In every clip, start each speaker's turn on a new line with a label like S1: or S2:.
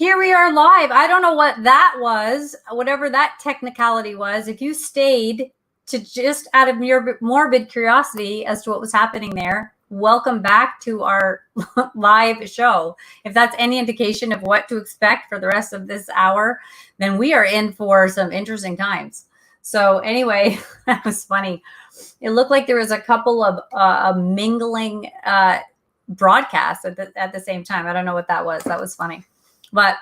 S1: here we are live. I don't know what that was, whatever that technicality was. If you stayed to just out of your morbid curiosity as to what was happening there, welcome back to our live show. If that's any indication of what to expect for the rest of this hour, then we are in for some interesting times. So anyway, that was funny. It looked like there was a couple of mingling broadcasts at the same time. I don't know what that was. That was funny. But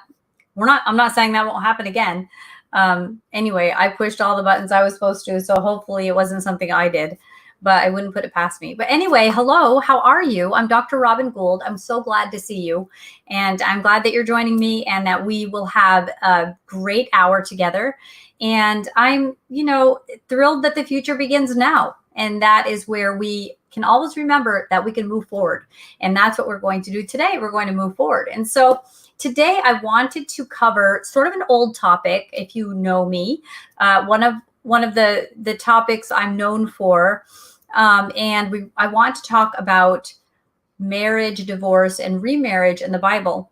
S1: I'm not saying that won't happen again. Anyway, I pushed all the buttons I was supposed to, so hopefully it wasn't something I did, but I wouldn't put it past me. But anyway, hello, how are you? I'm Dr. Robin Gould. I'm so glad to see you, and I'm glad that you're joining me and that we will have a great hour together. And I'm, thrilled that the future begins now. And that is where we can always remember that we can move forward. And that's what we're going to do today. We're going to move forward. And so today I wanted to cover sort of an old topic, if you know me, one of the topics I'm known for. I want to talk about marriage, divorce, and remarriage in the Bible.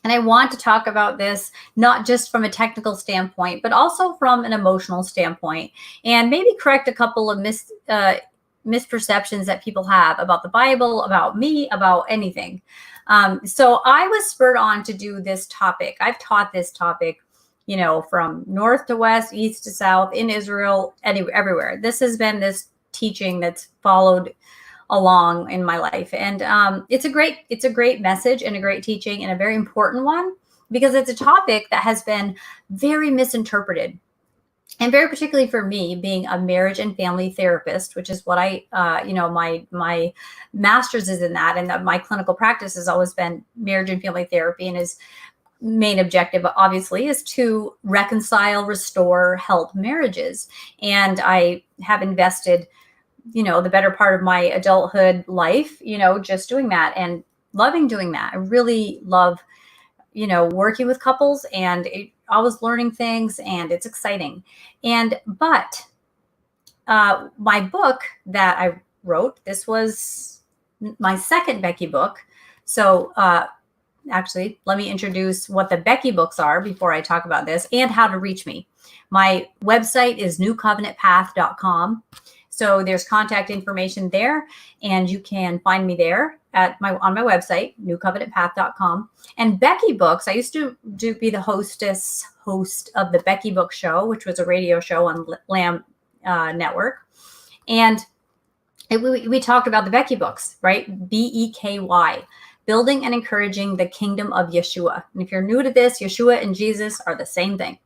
S1: And I want to talk about this not just from a technical standpoint, but also from an emotional standpoint, and maybe correct a couple of misperceptions that people have about the Bible, about me, about anything. So I was spurred on to do this topic. I've taught this topic, from north to west, east to south, in Israel, everywhere. This has been this teaching that's followed along in my life. And it's a great message and a great teaching and a very important one, because it's a topic that has been very misinterpreted. And very particularly for me, being a marriage and family therapist, which is what my master's is in that, and my clinical practice has always been marriage and family therapy, and his main objective, obviously, is to reconcile, restore, help marriages. And I have invested the better part of my adulthood life, just doing that and loving doing that. I really love, working with couples, and always learning things, and it's exciting. But my book that I wrote, this was my second Becky book. So actually, let me introduce what the Becky books are before I talk about this and how to reach me. My website is newcovenantpath.com. So there's contact information there, and you can find me there on my website, newcovenantpath.com. And Becky Books, I used to be the host of the Becky Book Show, which was a radio show on Lamb Network. And we talked about the Becky Books, right? BEKY, Building and Encouraging the Kingdom of Yeshua. And if you're new to this, Yeshua and Jesus are the same thing.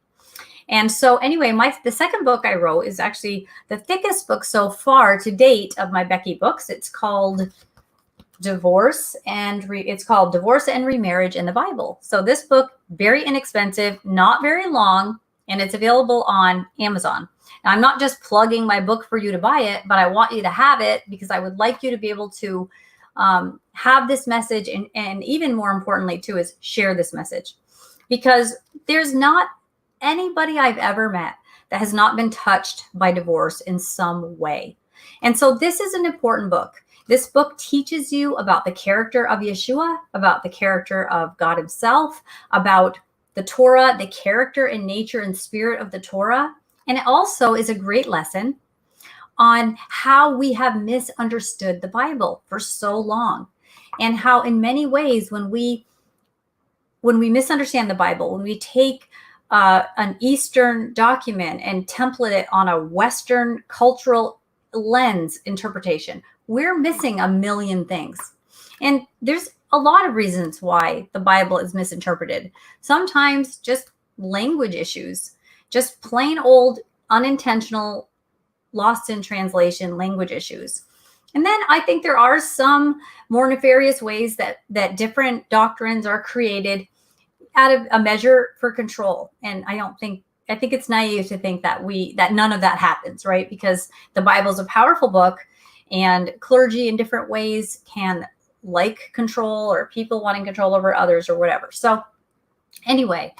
S1: And so anyway, the second book I wrote is actually the thickest book so far to date of my Becky books. It's called Divorce and Remarriage in the Bible. So this book, very inexpensive, not very long, and it's available on Amazon. Now, I'm not just plugging my book for you to buy it, but I want you to have it because I would like you to be able to have this message, and even more importantly too, is share this message, because there's not anybody I've ever met that has not been touched by divorce in some way. And so this is an important book. This book teaches you about the character of Yeshua, about the character of God himself, about the Torah, the character and nature and spirit of the Torah. And it also is a great lesson on how we have misunderstood the Bible for so long, and how in many ways when we misunderstand the Bible, when we take an Eastern document and template it on a Western cultural lens interpretation, we're missing a million things. And there's a lot of reasons why the Bible is misinterpreted. Sometimes just language issues, just plain old unintentional, lost in translation language issues. And then I think there are some more nefarious ways that different doctrines are created out of a measure for control. And I think it's naive to think that none of that happens, right? Because the Bible is a powerful book, and clergy in different ways can like control, or people wanting control over others or whatever. So anyway,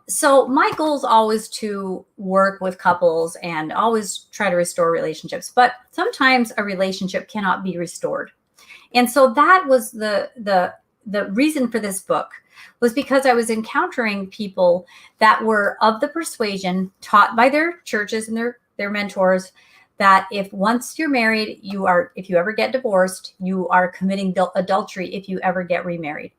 S1: so my goal is always to work with couples and always try to restore relationships, but sometimes a relationship cannot be restored. And so that was the reason for this book. was because I was encountering people that were of the persuasion taught by their churches and their mentors that if once you're married, if you ever get divorced, you are committing adultery if you ever get remarried.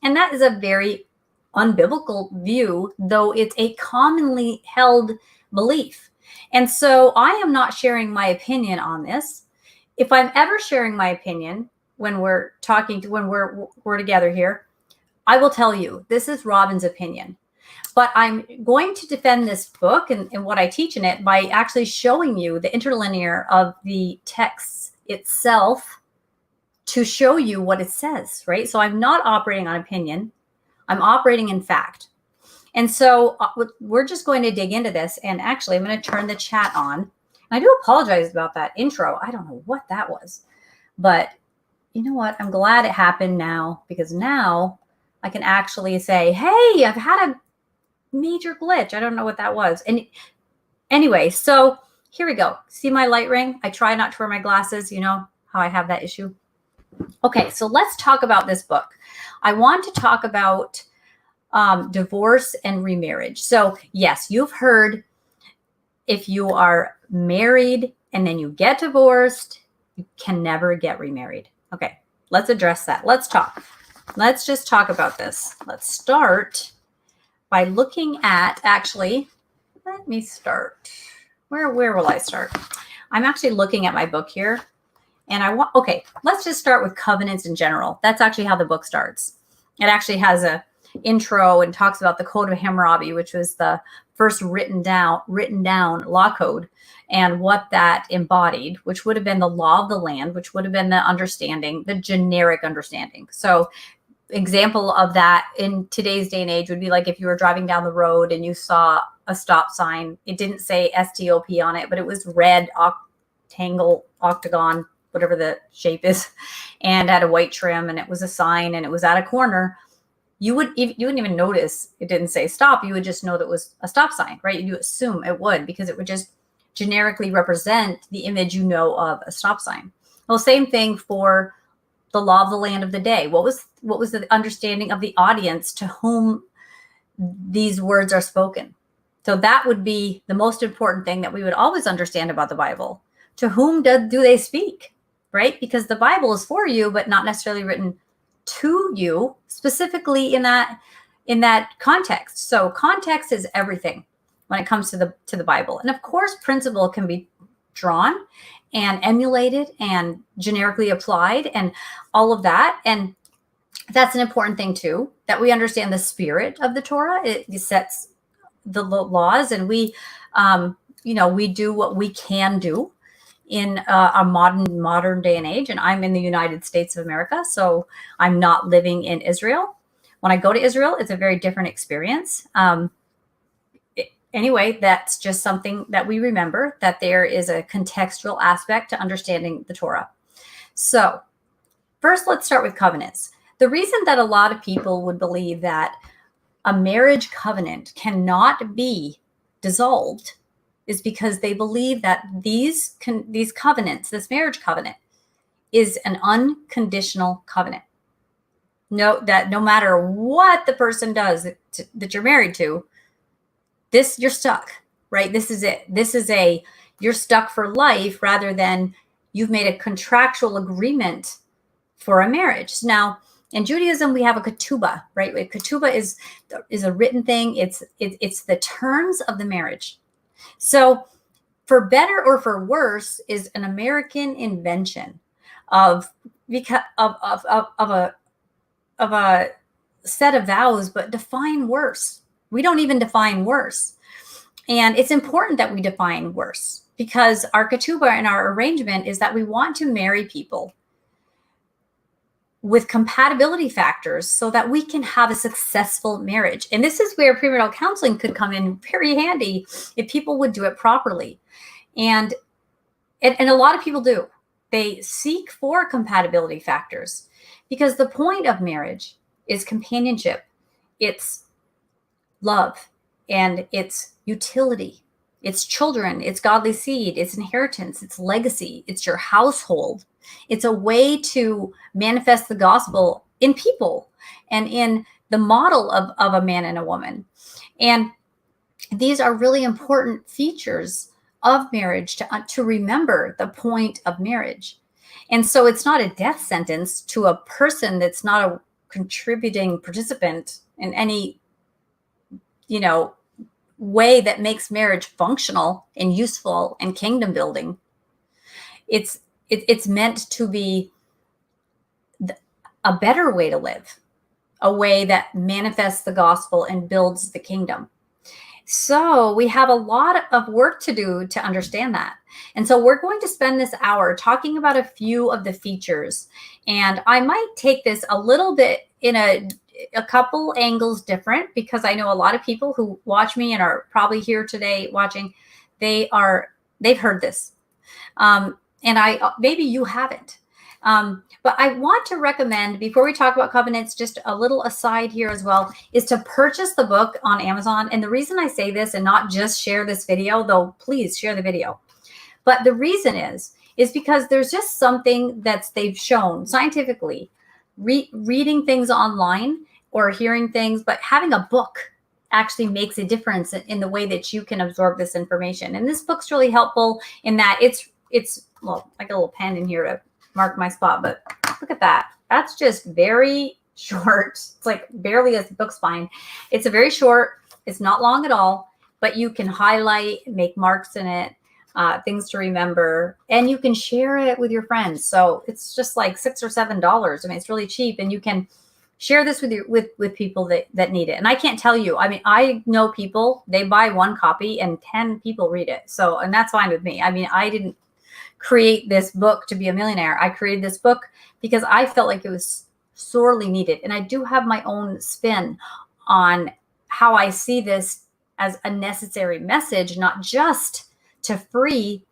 S1: And that is a very unbiblical view, though it's a commonly held belief. And so I am not sharing my opinion on this. If I'm ever sharing my opinion when we're together here, I will tell you, this is Robin's opinion. But I'm going to defend this book and what I teach in it by actually showing you the interlinear of the text itself to show you what it says, right? So I'm not operating on opinion. I'm operating in fact. And so we're just going to dig into this. And actually, I'm going to turn the chat on. And I do apologize about that intro. I don't know what that was. But you know what? I'm glad it happened now, because now I can actually say, hey, I've had a major glitch. I don't know what that was. And anyway, so here we go. See my light ring? I try not to wear my glasses. You know how I have that issue. Okay, so let's talk about this book. I want to talk about divorce and remarriage. So yes, you've heard if you are married and then you get divorced, you can never get remarried. Okay, let's address that. Let's talk. Let's just talk about this. Let's start by looking at, actually, let me start. Where will I start? I'm actually looking at my book here. And okay, let's just start with covenants in general. That's actually how the book starts. It actually has a intro and talks about the Code of Hammurabi, which was the first written down law code, and what that embodied, which would have been the law of the land, which would have been the understanding, the generic understanding. So example of that in today's day and age would be like if you were driving down the road and you saw a stop sign. It didn't say STOP on it, but it was red, octagon, whatever the shape is, and had a white trim, and it was a sign, and it was at a corner. You wouldn't even notice it didn't say stop. You would just know that it was a stop sign, right? You assume it would, because it would just generically represent the image you know of a stop sign. Well, same thing for the law of the land of the day. What was the understanding of the audience to whom these words are spoken? So that would be the most important thing that we would always understand about the Bible. To whom do they speak, right? Because the Bible is for you, but not necessarily written to you specifically in that context. So context is everything when it comes to the Bible. And of course, principle can be drawn and emulated and generically applied and all of that. And that's an important thing too, that we understand the spirit of the Torah. It sets the laws, and we do what we can do in a modern day and age. And I'm in the United States of America, so I'm not living in Israel. When I go to Israel, it's a very different experience. Anyway, that's just something that we remember, that there is a contextual aspect to understanding the Torah. So first, let's start with covenants. The reason that a lot of people would believe that a marriage covenant cannot be dissolved is because they believe that these covenants, this marriage covenant, is an unconditional covenant. That no matter what the person does that you're married to, you're stuck, right? This is it. You're stuck for life, rather than you've made a contractual agreement for a marriage. Now, in Judaism, we have a ketubah, right? A ketubah is a written thing. It's the terms of the marriage. So for better or for worse is an American invention of a set of vows, but define worse. We don't even define worse. And it's important that we define worse, because our ketubah and our arrangement is that we want to marry people with compatibility factors so that we can have a successful marriage. And this is where premarital counseling could come in very handy if people would do it properly. And a lot of people do. They seek for compatibility factors, because the point of marriage is companionship. It's love, and it's utility. It's children, it's godly seed, it's inheritance, it's legacy, it's your household. It's a way to manifest the gospel in people and in the model of a man and a woman. And these are really important features of marriage to remember the point of marriage. And so it's not a death sentence to a person that's not a contributing participant in any, way that makes marriage functional and useful and kingdom building. It's meant to be a better way to live, a way that manifests the gospel and builds the kingdom. So we have a lot of work to do to understand that. And so we're going to spend this hour talking about a few of the features. And I might take this a little bit in a couple angles different, because I know a lot of people who watch me and are probably here today watching, they've heard this. And maybe you haven't. But I want to recommend, before we talk about covenants, just a little aside here as well, is to purchase the book on Amazon. And the reason I say this and not just share this video, though please share the video, but the reason is because there's just something they've shown scientifically, reading things online or hearing things, but having a book actually makes a difference in the way that you can absorb this information. And this book's really helpful in that it's well, I got a little pen in here to mark my spot, but look at that. That's just very short. It's like barely a book spine. It's a very short, it's not long at all, but you can highlight, make marks in it, things to remember, and you can share it with your friends. So it's just like $6 or $7. I mean, it's really cheap, and you can share this with people that need it. And I can't tell you, I mean, I know people, they buy one copy and 10 people read it. So, and that's fine with me. I mean, I didn't create this book to be a millionaire. I created this book because I felt like it was sorely needed. And I do have my own spin on how I see this as a necessary message, not just to free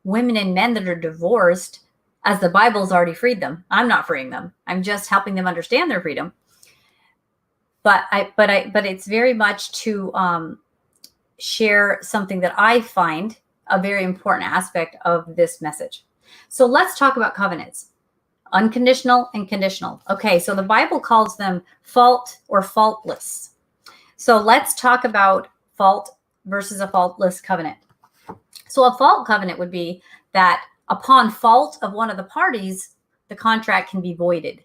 S1: women and men that are divorced, as the Bible's already freed them. I'm not freeing them. I'm just helping them understand their freedom. But it's very much to share something that I find a very important aspect of this message. So let's talk about covenants. Unconditional and conditional. Okay, so the Bible calls them fault or faultless. So let's talk about fault versus a faultless covenant. So a fault covenant would be that upon fault of one of the parties, the contract can be voided.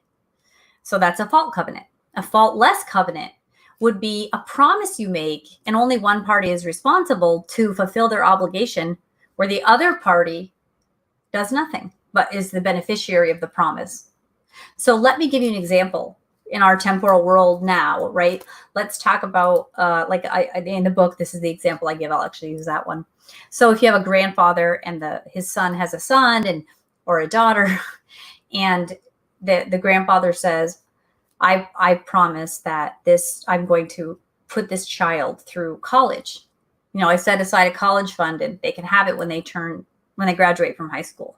S1: So that's a fault covenant. A faultless covenant would be a promise you make, and only one party is responsible to fulfill their obligation, where the other party does nothing but is the beneficiary of the promise. So let me give you an example in our temporal world now, right? Let's talk about, in the book, this is the example I give. I'll actually use that one. So if you have a grandfather and his son has a son or a daughter, and the grandfather says, I promise that I'm going to put this child through college. You know, I set aside a college fund and they can have it when they graduate from high school.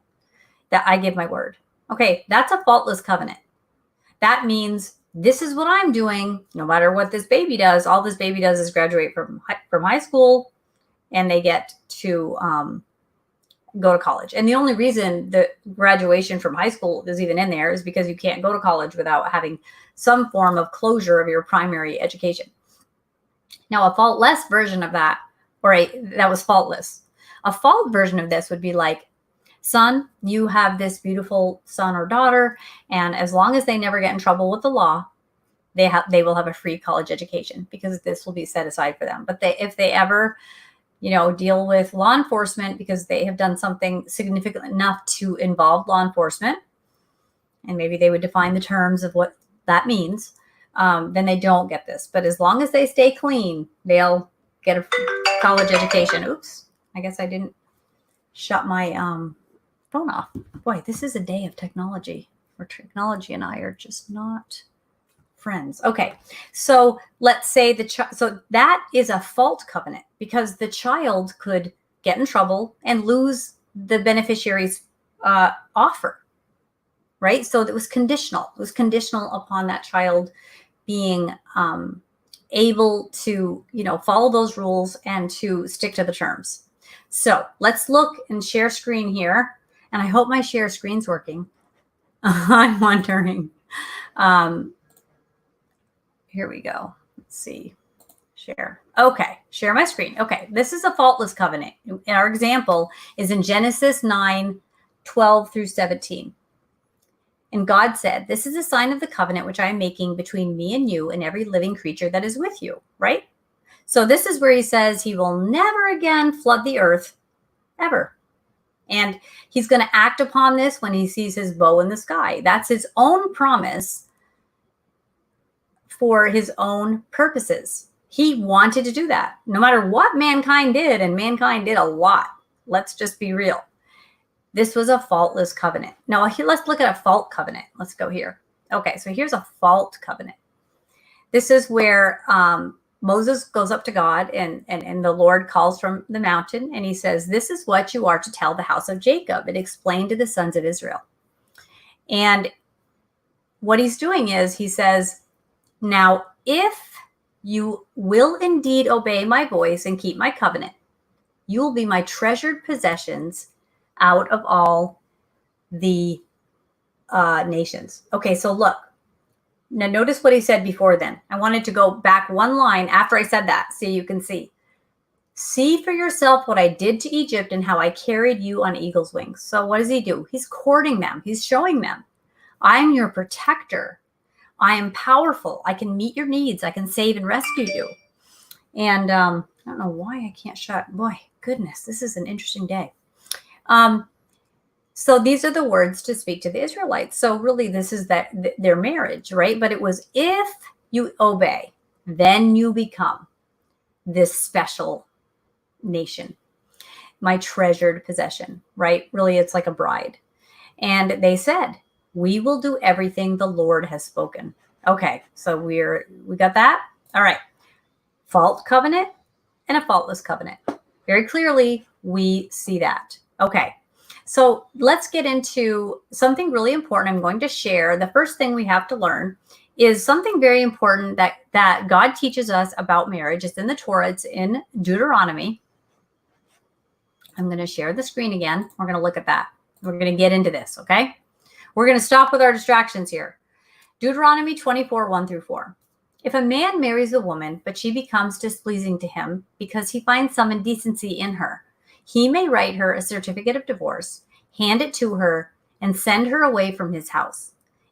S1: That I give my word. Okay, that's a faultless covenant. That means this is what I'm doing, no matter what this baby does. All this baby does is graduate from high school, and they get to go to college. And the only reason the graduation from high school is even in there is because you can't go to college without having some form of closure of your primary education. Now, a faultless version of that, that was faultless. A fault version of this would be like, son, you have this beautiful son or daughter, and as long as they never get in trouble with the law, they will have a free college education, because this will be set aside for them. But if they ever deal with law enforcement because they have done something significant enough to involve law enforcement, and maybe they would define the terms of what that means, then they don't get this. But as long as they stay clean, they'll get a college education. Oops, I guess I didn't shut my phone off. Boy, this is a day of technology, where technology and I are just not friends. Okay, so let's say so that is a fault covenant, because the child could get in trouble and lose the beneficiary's offer, right? So it was conditional. It was conditional upon that child being able to, follow those rules and to stick to the terms. So let's look and share screen here. And I hope my share screen's working. I'm wondering. here we go. Let's see. Share. Okay. Share my screen. Okay. This is a faultless covenant. Our example is in Genesis 9:12 through 17. And God said, "This is a sign of the covenant which I am making between me and you and every living creature that is with you." Right? So this is where he says he will never again flood the earth, ever. And he's going to act upon this when he sees his bow in the sky. That's his own promise for his own purposes. He wanted to do that no matter what mankind did, and mankind did a lot. Let's just be real. This was a faultless covenant. Now, let's look at a fault covenant. Let's go here. Okay, so here's a fault covenant. This is where Moses goes up to God and the Lord calls from the mountain and he says, "This is what you are to tell the house of Jacob and explain to the sons of Israel." And what he's doing is he says, "Now, if you will indeed obey my voice and keep my covenant, you will be my treasured possessions out of all the nations." Okay, so look. Now notice what he said before then. I wanted to go back one line after I said that so you can see. "See for yourself what I did to Egypt and how I carried you on eagle's wings." So what does he do? He's courting them. He's showing them, I'm your protector. I am powerful. I can meet your needs. I can save and rescue you. And I don't know why I can't shut. Boy, goodness, this is an interesting day. So these are the words to speak to the Israelites. So really this is their marriage, right? But it was, if you obey, then you become this special nation, my treasured possession, right? Really, it's like a bride. And they said, "We will do everything the Lord has spoken." Okay, so we got that? All right. Fault covenant and a faultless covenant. Very clearly, we see that. Okay. So let's get into something really important I'm going to share. The first thing we have to learn is something very important that God teaches us about marriage. It's in the Torah. It's in Deuteronomy. I'm going to share the screen again. We're going to look at that. We're going to get into this, okay? We're going to stop with our distractions here. Deuteronomy 24:1 through 4. "If a man marries a woman, but she becomes displeasing to him because he finds some indecency in her, he may write her a certificate of divorce, hand it to her, and send her away from his house.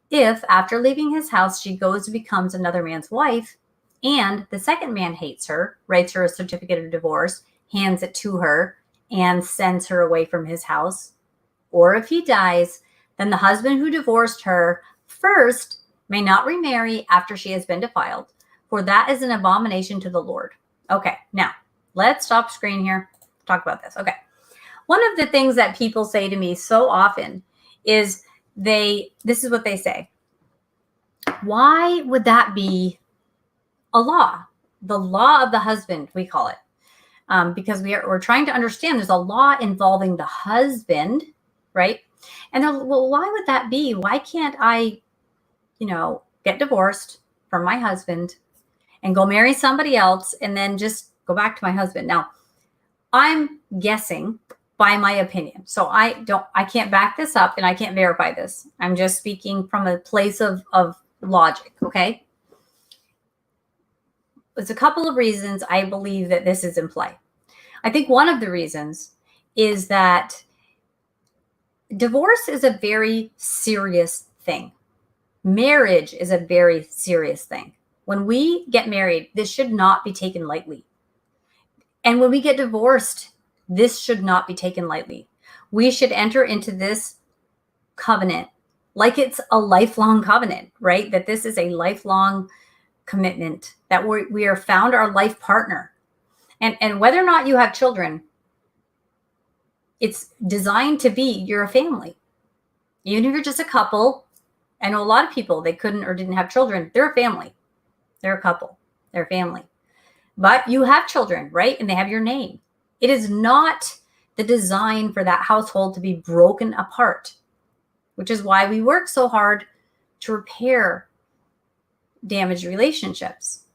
S1: If, after leaving his house, she goes and becomes another man's wife, and the second man hates her, writes her a certificate of divorce, hands it to her, and sends her away from his house, or if he dies, then the husband who divorced her first may not remarry after she has been defiled, for that is an abomination to the Lord." Okay, now let's stop screen here. Talk about this. Okay. One of the things that people say to me so often is this is what they say. Why would that be a law? The law of the husband, we call it. Because we're trying to understand there's a law involving the husband, right? And well, why would that be? Why can't I, get divorced from my husband and go marry somebody else and then just go back to my husband? Now, I'm guessing by my opinion. So I can't back this up and I can't verify this. I'm just speaking from a place of logic, okay? There's a couple of reasons I believe that this is in play. I think one of the reasons is that divorce is a very serious thing. Marriage is a very serious thing. When we get married, this should not be taken lightly. And when we get divorced, this should not be taken lightly. We should enter into this covenant like it's a lifelong covenant, right? That this is a lifelong commitment, that we are found our life partner. And whether or not you have children, it's designed to be you're a family. Even if you're just a couple, I know a lot of people, they couldn't or didn't have children. They're a family. They're a couple. They're a family. But you have children, right? And they have your name. It is not the design for that household to be broken apart, which is why we work so hard to repair damaged relationships.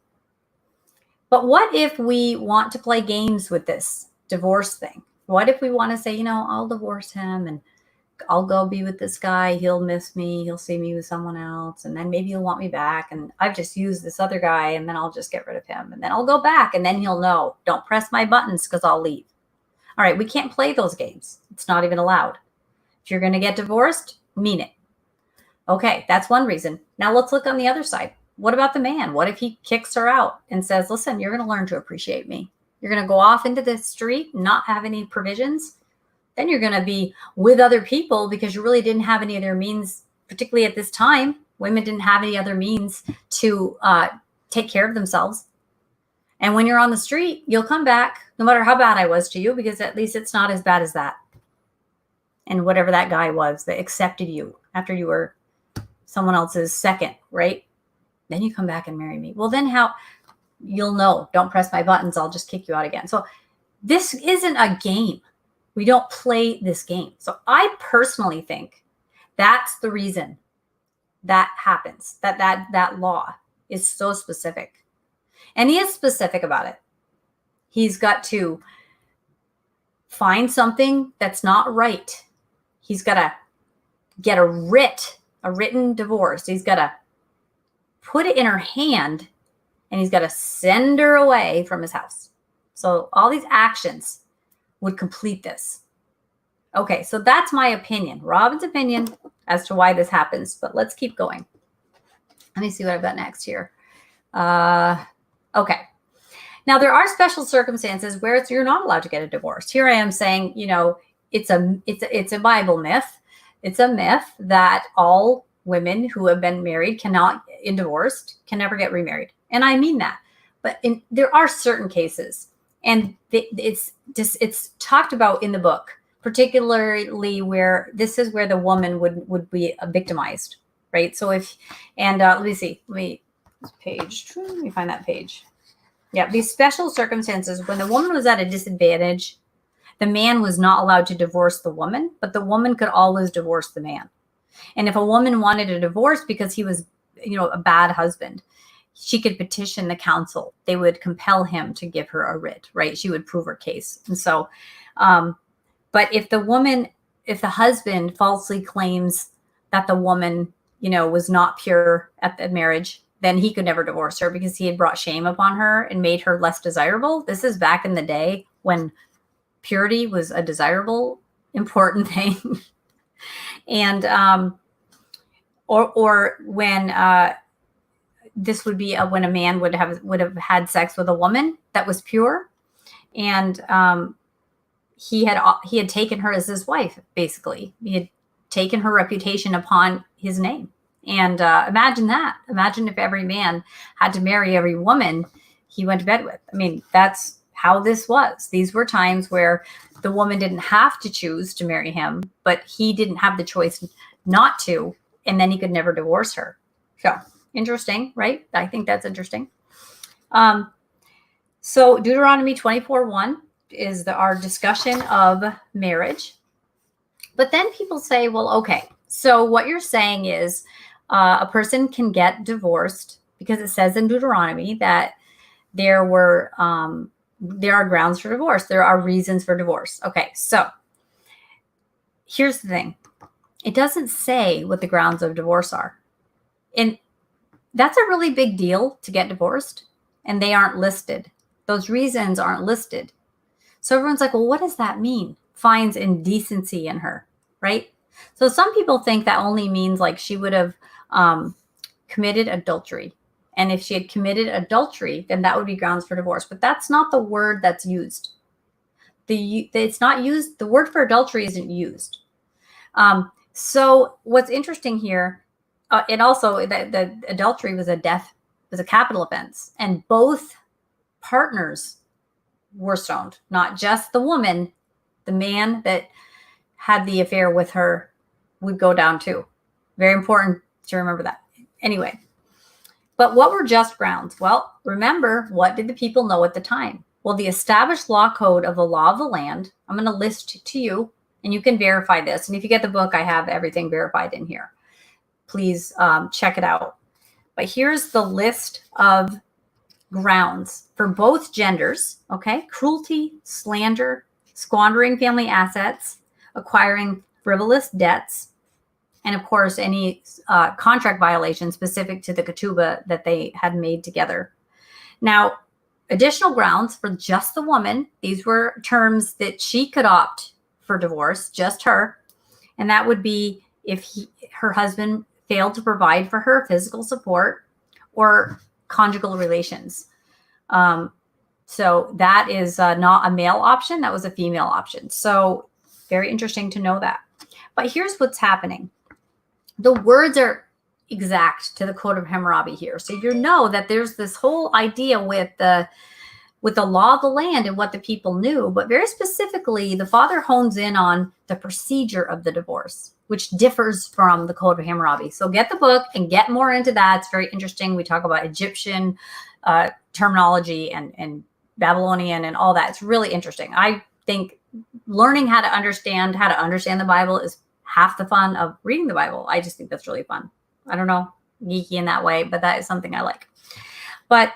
S1: But what if we want to play games with this divorce thing? What if we want to say, I'll divorce him and I'll go be with this guy. He'll miss me. He'll see me with someone else. And then maybe he'll want me back. And I've just used this other guy, and then I'll just get rid of him. And then I'll go back, and then he'll know. Don't press my buttons because I'll leave. All right, we can't play those games. It's not even allowed. If you're going to get divorced, mean it. Okay, that's one reason. Now let's look on the other side. What about the man? What if he kicks her out and says, listen, you're going to learn to appreciate me. You're going to go off into the street, not have any provisions. Then you're going to be with other people because you really didn't have any other means, particularly at this time. Women didn't have any other means to take care of themselves. And when you're on the street, you'll come back, no matter how bad I was to you, because at least it's not as bad as that. And whatever that guy was that accepted you after you were someone else's second, right? Then you come back and marry me. Well, then how? You'll know. Don't press my buttons. I'll just kick you out again. So this isn't a game. We don't play this game. So I personally think that's the reason that happens, that law is so specific. And he is specific about it. He's got to find something that's not right. He's got to get a written divorce. He's got to put it in her hand, and he's got to send her away from his house. So all these actions would complete this. Okay, so that's my opinion, Robin's opinion as to why this happens. But let's keep going. Let me see what I've got next here. Okay. Now, there are special circumstances where you're not allowed to get a divorce. Here I am saying, it's a Bible myth. It's a myth that all women who have been married in divorced can never get remarried. And I mean that. But there are certain cases, and it's talked about in the book, particularly where this is where the woman would be victimized, right? So let me find that page. Yeah, these special circumstances when the woman was at a disadvantage, the man was not allowed to divorce the woman, but the woman could always divorce the man. And if a woman wanted a divorce because he was, a bad husband, she could petition the council. They would compel him to give her a writ, right? She would prove her case. And so, but if the husband falsely claims that the woman, was not pure at the marriage, then he could never divorce her because he had brought shame upon her and made her less desirable. This is back in the day when purity was a desirable, important thing. And, or when, this would be when a man would have had sex with a woman that was pure, and he had taken her as his wife. Basically, he had taken her reputation upon his name. And imagine that. Imagine if every man had to marry every woman he went to bed with. I mean, that's how this was. These were times where the woman didn't have to choose to marry him, but he didn't have the choice not to, and then he could never divorce her. So interesting, right? I think that's interesting. So Deuteronomy 24:1 is our discussion of marriage. But then people say, well, okay, so what you're saying is a person can get divorced because it says in Deuteronomy that there are grounds for divorce. There are reasons for divorce. Okay, so here's the thing. It doesn't say what the grounds of divorce are. And that's a really big deal to get divorced, and they aren't listed. Those reasons aren't listed. So everyone's like, well, what does that mean? Finds indecency in her, right? So some people think that only means like she would have committed adultery. And if she had committed adultery, then that would be grounds for divorce. But that's not the word that's used. It's not used. The word for adultery isn't used. So what's interesting here, and also the adultery was a capital offense, and both partners were stoned, not just the woman. The man that had the affair with her would go down too. Very important to remember that. Anyway, but what were just grounds? Well, remember, what did the people know at the time? Well, the established law code of the law of the land, I'm going to list to you, and you can verify this. And if you get the book, I have everything verified in here. Please check it out. But here's the list of grounds for both genders, okay? Cruelty, slander, squandering family assets, acquiring frivolous debts, and of course, any contract violation specific to the ketubah that they had made together. Now, additional grounds for just the woman, these were terms that she could opt for divorce, just her, and that would be if her husband failed to provide for her physical support or conjugal relations. So that is not a male option. That was a female option. So very interesting to know that. But here's what's happening. The words are exact to the Code of Hammurabi here. So you know that there's this whole idea with the law of the land and what the people knew, but very specifically, the father hones in on the procedure of the divorce, which differs from the Code of Hammurabi. So get the book and get more into that. It's very interesting. We talk about Egyptian terminology and Babylonian and all that. It's really interesting. I think learning how to understand the Bible is half the fun of reading the Bible. I just think that's really fun. I don't know, geeky in that way, but that is something I like. But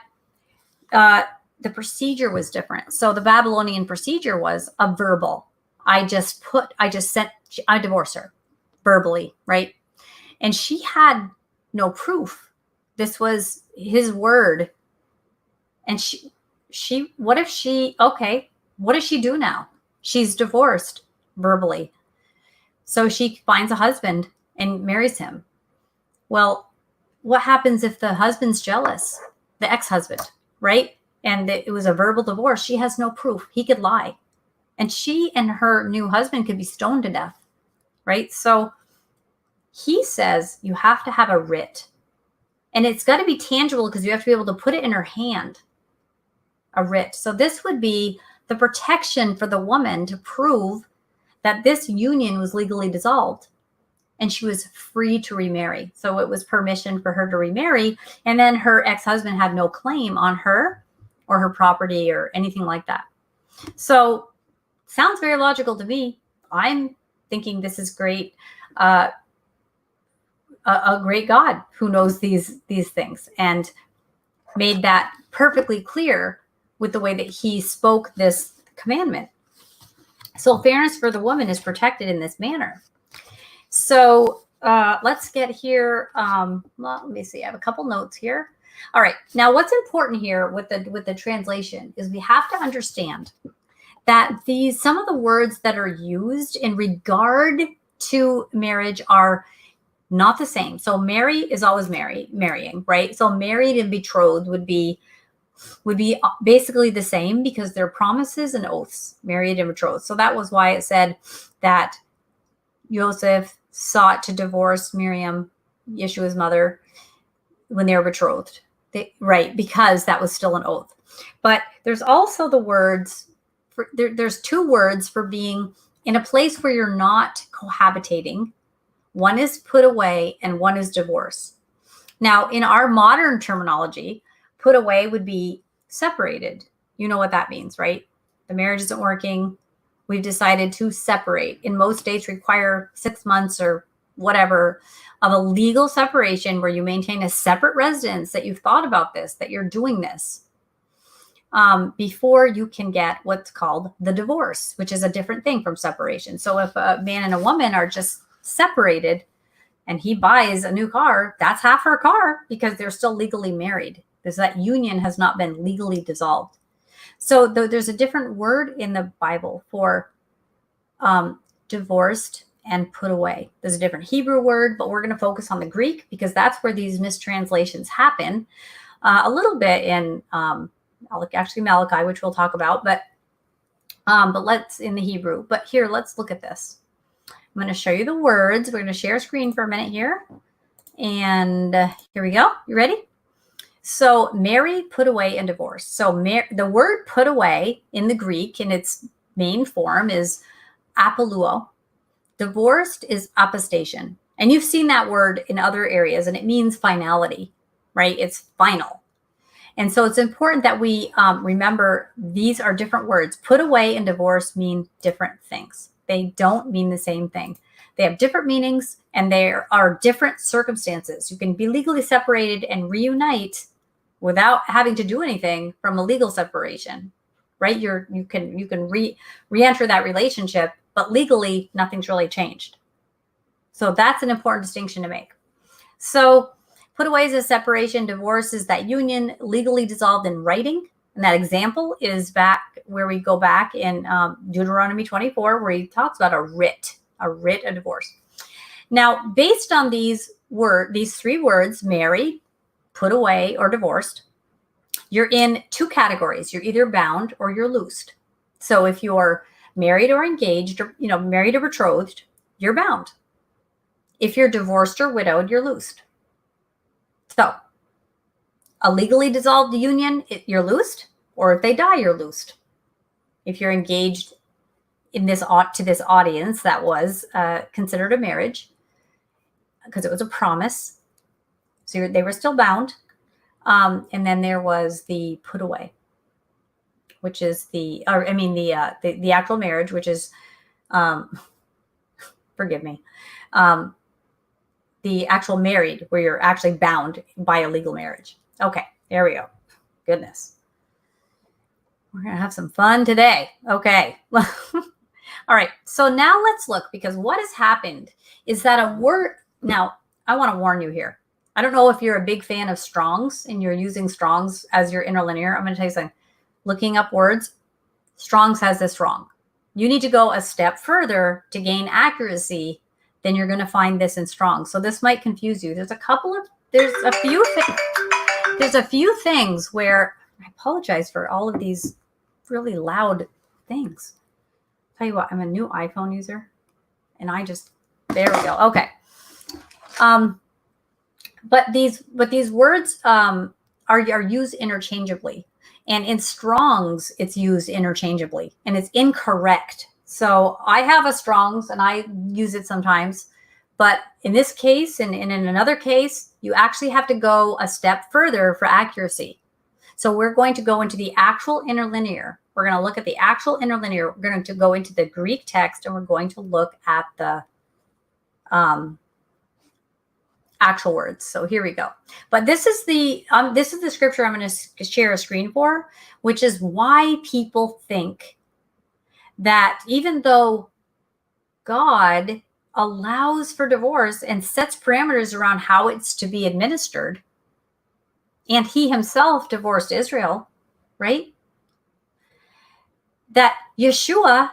S1: the procedure was different. So the Babylonian procedure was a verbal. I divorced her verbally, right? And she had no proof. This was his word. And what does she do now? She's divorced verbally. So she finds a husband and marries him. Well, what happens if the husband's jealous? The ex-husband, right? And it was a verbal divorce. She has no proof. He could lie. And she and her new husband could be stoned to death, right? So he says you have to have a writ. And it's got to be tangible because you have to be able to put it in her hand, a writ. So this would be the protection for the woman to prove that this union was legally dissolved and she was free to remarry. So it was permission for her to remarry. And then her ex-husband had no claim on her or her property or anything like that. So sounds very logical to me. I'm thinking this is great. A great God who knows these things and made that perfectly clear with the way that he spoke this commandment. So fairness for the woman is protected in this manner. So let's get here. Well, let me see. I have a couple notes here. All right. Now, what's important here with the translation is we have to understand that some of the words that are used in regard to marriage are not the same. So marry is always marrying, right? So married and betrothed would be basically the same because they're promises and oaths, married and betrothed. So that was why it said that Joseph sought to divorce Miriam, Yeshua's mother, when they were betrothed, right? Because that was still an oath. But there's also the words, there's two words for being in a place where you're not cohabitating. One is put away and one is divorce. Now, in our modern terminology, put away would be separated. You know what that means, right? The marriage isn't working. We've decided to separate. In most states require 6 months or whatever of a legal separation where you maintain a separate residence, that you've thought about this, that you're doing this before you can get what's called the divorce, which is a different thing from separation. So if a man and a woman are just separated and he buys a new car, that's half her car because they're still legally married. Because that union has not been legally dissolved. So there's a different word in the Bible for divorced and put away. There's a different Hebrew word, but we're going to focus on the Greek because that's where these mistranslations happen. A little bit in Malachi, which we'll talk about, but let's in the Hebrew. But here, let's look at this. I'm going to show you the words. We're going to share screen for a minute here. And here we go. You ready? So marry, put away, and divorce. So the word put away in the Greek in its main form is apoluo. Divorced is apostation. And you've seen that word in other areas, and it means finality, right? It's final. And so it's important that we remember these are different words. Put away and divorce mean different things. They don't mean the same thing. They have different meanings, and there are different circumstances. You can be legally separated and reunite without having to do anything from a legal separation, right? You can re-enter that relationship but legally, nothing's really changed. So that's an important distinction to make. So put away is a separation. Divorce is that union legally dissolved in writing. And that example is back where we go back in Deuteronomy 24, where he talks about a writ of divorce. Now, based on these three words, married, put away, or divorced, you're in two categories. You're either bound or you're loosed. So if you're married or engaged, or married or betrothed, you're bound. If you're divorced or widowed, you're loosed. So a legally dissolved union, you're loosed, or if they die, you're loosed. If you're engaged in this to this audience, that was considered a marriage because it was a promise. So they were still bound. And then there was the put away, which is the actual marriage, which is, forgive me, the actual married, where you're actually bound by a legal marriage. Okay, there we go. Goodness. We're going to have some fun today. Okay. All right. So now let's look, because what has happened is that a word. Now, I want to warn you here. I don't know if you're a big fan of Strong's and you're using Strong's as your interlinear. I'm going to tell you something. Looking up words, Strong's has this wrong. You need to go a step further to gain accuracy. Then you're going to find this in Strong's. So this might confuse you. There's a few things where I apologize for all of these really loud things. Tell you what, I'm a new iPhone user, and there we go. Okay. But these words are used interchangeably, and in Strong's it's used interchangeably, and it's incorrect. So I have a Strong's and I use it sometimes, but in this case and in another case, you actually have to go a step further for accuracy. So we're going to go into the actual interlinear. We're going to look at the actual interlinear. We're going to go into the Greek text, and we're going to look at the actual words. So here we go. But this is the scripture I'm going to share a screen for, which is why people think that even though God allows for divorce and sets parameters around how it's to be administered, and he himself divorced Israel, right? That Yeshua,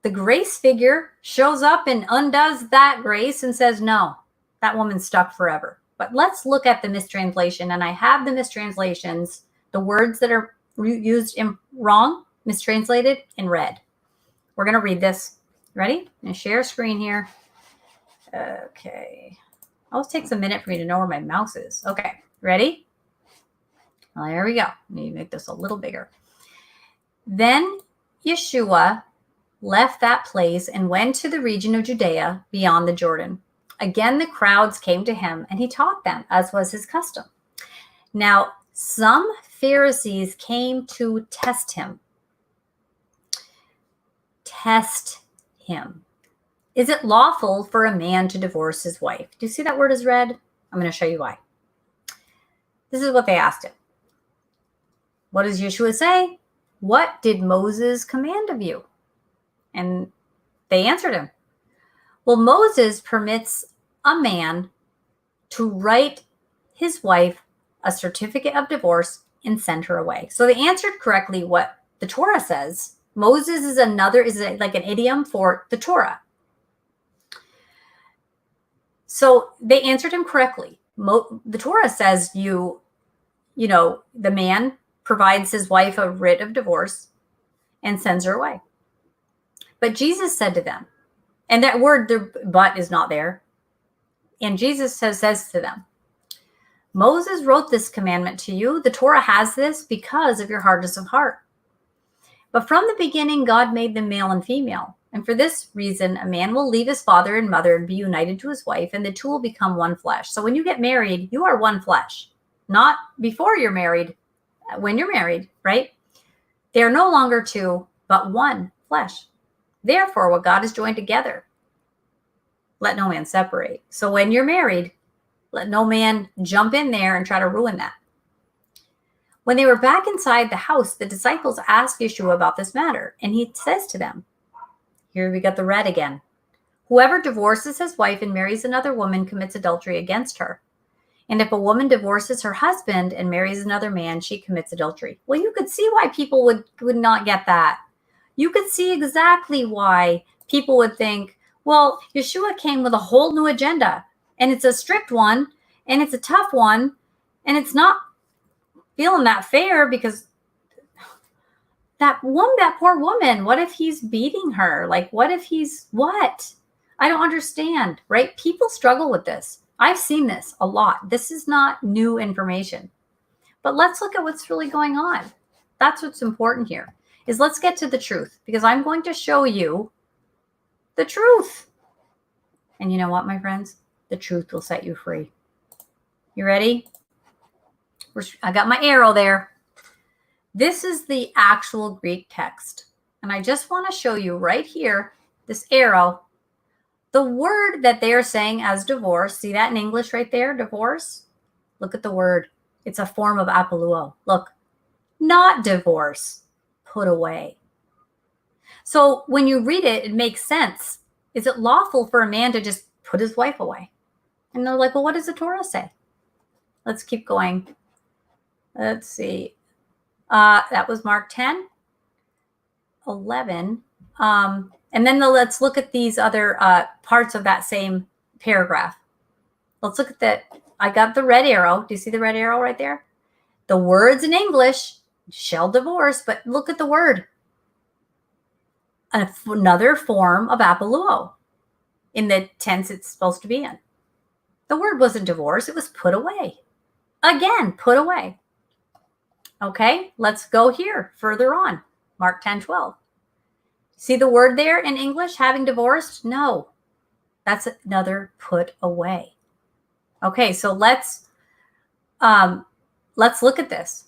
S1: the grace figure, shows up and undoes that grace and says, no, that woman's stuck forever. But let's look at the mistranslation. And I have the mistranslations, the words that are used in wrong, mistranslated, in red. We're going to read this. Ready? I'm going to share a screen here. Okay. Always takes a minute for me to know where my mouse is. Okay. Ready? Well, there we go. Let me make this a little bigger. Then Yeshua left that place and went to the region of Judea beyond the Jordan. Again, the crowds came to him, and he taught them, as was his custom. Now, some Pharisees came to test him. Test him. Is it lawful for a man to divorce his wife? Do you see that word is red? I'm going to show you why. This is what they asked him. What does Yeshua say? What did Moses command of you? And they answered him. Well, Moses permits a man to write his wife a certificate of divorce and send her away. So they answered correctly what the Torah says. Moses is like an idiom for the Torah. So they answered him correctly. The Torah says the man provides his wife a writ of divorce and sends her away. But Jesus said to them, and that word, the but, is not there. And Jesus says to them, Moses wrote this commandment to you. The Torah has this because of your hardness of heart. But from the beginning, God made them male and female. And for this reason, a man will leave his father and mother and be united to his wife, and the two will become one flesh. So when you get married, you are one flesh. Not before you're married, when you're married, right? They are no longer two, but one flesh. Therefore, what God has joined together, let no man separate. So when you're married, let no man jump in there and try to ruin that. When they were back inside the house, the disciples asked Yeshua about this matter, and he says to them, Here we got the red again. Whoever divorces his wife and marries another woman commits adultery against her. And if a woman divorces her husband and marries another man, she commits adultery. Well, you could see why people would not get that. You could see exactly why people would think, well, Yeshua came with a whole new agenda, and it's a strict one, and it's a tough one, and it's not feeling that fair because that poor woman, what if he's beating her? Like, what if he's what? I don't understand, right? People struggle with this. I've seen this a lot. This is not new information. But let's look at what's really going on. That's what's important here, is let's get to the truth, because I'm going to show you the truth. And you know what, my friends? The truth will set you free. You ready? I got my arrow there. This is the actual Greek text. And I just want to show you right here, this arrow, the word that they are saying as divorce. See that in English right there, divorce? Look at the word. It's a form of apoluo. Look, not divorce, put away. So when you read it, it makes sense. Is it lawful for a man to just put his wife away? And they're like, well, what does the Torah say? Let's keep going. Let's see. That was Mark 10, 11. And then let's look at these other parts of that same paragraph. Let's look at that. I got the red arrow. Do you see the red arrow right there? The words in English, shall divorce, but look at the word. Another form of apoluo in the tense it's supposed to be in. The word wasn't divorce. It was put away. Again, put away. Okay, let's go here further on. Mark 10, 12. See the word there in English, having divorced? No, that's another put away. Okay, so let's look at this.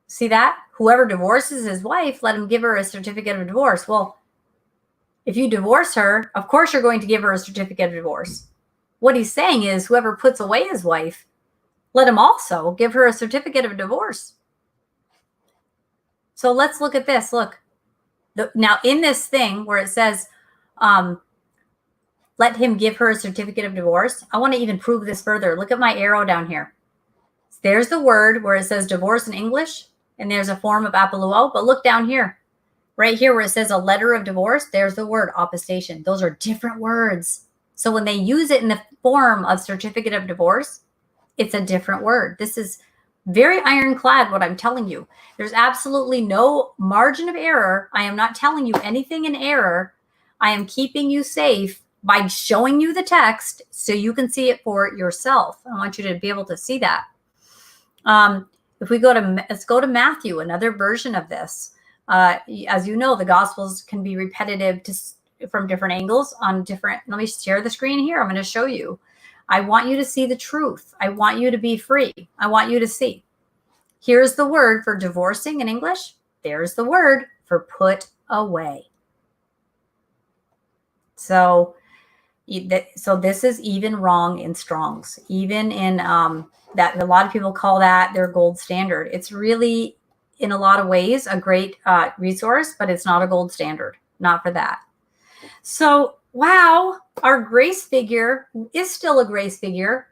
S1: See that? Whoever divorces his wife, let him give her a certificate of divorce. Well, if you divorce her, of course you're going to give her a certificate of divorce. What he's saying is whoever puts away his wife, let him also give her a certificate of divorce. So let's look at this. Look. Now, in this thing where it says, let him give her a certificate of divorce, I want to even prove this further. Look at my arrow down here. There's the word where it says divorce in English, and there's a form of apoluo. But look down here, right here where it says a letter of divorce, there's the word apostation. Those are different words. So when they use it in the form of certificate of divorce, it's a different word. This is very ironclad what I'm telling you. There's absolutely no margin of error. I am not telling you anything in error. I am keeping you safe by showing you the text so you can see it for yourself. I want you to be able to see that. If we go to, let's go to Matthew, another version of this. As you know, the Gospels can be repetitive from different angles on different, let me share the screen here. I'm going to show you. I want you to see the truth. I want you to be free. I want you to see. Here's the word for divorcing in English. There's the word for put away. So this is even wrong in Strong's, even in that a lot of people call that their gold standard. It's really, in a lot of ways, a great resource, but it's not a gold standard, not for that. So, wow, our grace figure is still a grace figure.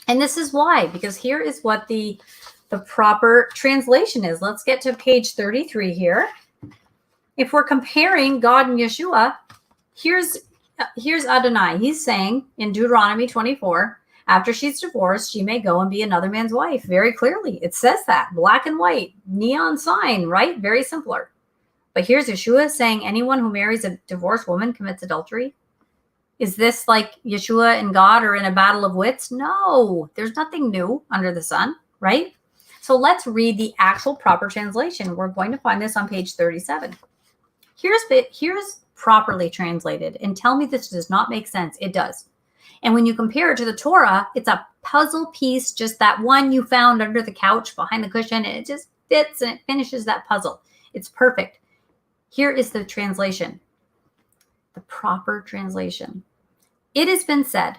S1: And this is why, because here is what the proper translation is. Let's get to page 33 here. If we're comparing God and Yeshua, here's Adonai. He's saying in Deuteronomy 24, after she's divorced, she may go and be another man's wife. Very clearly, it says that, black and white, neon sign, right? Very simpler. But here's Yeshua saying anyone who marries a divorced woman commits adultery. Is this like Yeshua and God are in a battle of wits? No, there's nothing new under the sun, right? So let's read the actual proper translation. We're going to find this on page 37. Here's properly translated. And tell me this does not make sense. It does. And when you compare it to the Torah, it's a puzzle piece, just that one you found under the couch behind the cushion, and it just fits and it finishes that puzzle. It's perfect. Here is the translation, the proper translation. It has been said,